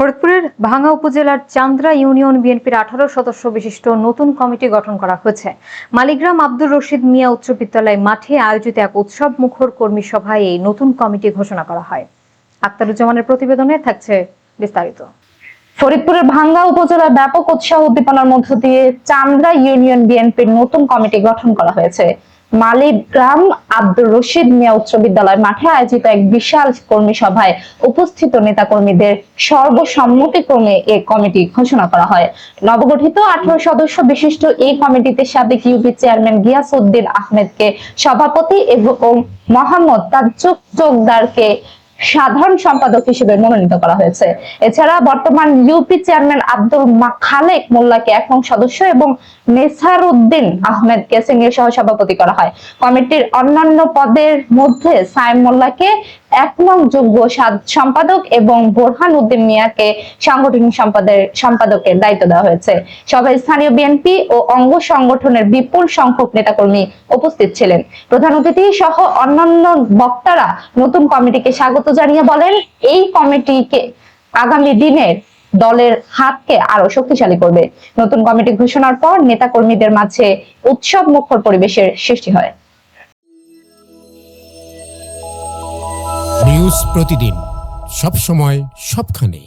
ফরিদপুরের ভাঙ্গা উপজেলার চান্দ্রা ইউনিয়ন বিএনপির 18 সদস্য বিশিষ্ট নতুন কমিটি গঠন করা হয়েছে। মালিগ্রাম আব্দুর রশিদ মিয়া উচ্চ বিদ্যালয় মাঠে আয়োজিত এক উৎসব মুখর কর্মী সভায় এই নতুন কমিটি ঘোষণা করা হয়। আক্তারুজ্জামানের প্রতিবেদনে থাকছে বিস্তারিত। ফরিদপুরের ভাঙ্গা উপজেলার ব্যাপক উৎসাহ উদ্দীপনার মধ্য দিয়ে চান্দ্রা ইউনিয়ন বিএনপির নতুন কমিটি গঠন করা হয়েছে। মালিগ্রাম আব্দুর রশিদ মিয়া উচ্চ বিদ্যালয় মাঠে আয়োজিত এক বিশাল কর্মী সভায় উপস্থিত নেতাকর্মীদের সর্বসম্মতিক্রমে এই কমিটি ঘোষণা করা হয়। নবগঠিত 18 সদস্য বিশিষ্ট এই কমিটিতে সাবেক ইউপি চেয়ারম্যান গিয়াসউদ্দিন আহমেদকে সভাপতি এবং মোহাম্মদ তাজ্জুকদারকে সাধারণ সম্পাদক হিসেবে মনোনীত করা হয়েছে। এছাড়া বর্তমান ইউপি চেয়ারম্যান আব্দুল খালেক মোল্লাকে 1 নং সদস্য এবং নেসারউদ্দিন আহমেদকে সিনিয়র সহসভাপতি করা হয়। কমিটির অন্যান্য পদের মধ্যে সাইম মোল্লাকে 1 নং যুগ্ম সম্পাদক এবং বোরহান উদ্দিন মিয়াকে সাংগঠনিক সম্পাদকের দায়িত্ব দেওয়া হয়েছে। সভায় স্থানীয় বিএনপি ও অঙ্গ সংগঠনের বিপুল সংখ্যক নেতাকর্মী উপস্থিত ছিলেন। প্রধান অতিথি সহ অন্যান্য বক্তারা নতুন কমিটিকে স্বাগত জানিয়ে বলেন, এই কমিটিকে আগামী দিনের দলের হাতকে আরো শক্তিশালী করবে। নতুন কমিটি ঘোষণার পর নেতাকর্মীদের মাঝে উৎসব মুখর পরিবেশের সৃষ্টি হয়। নিউজ প্রতিদিন, সব সময়, সবখানে।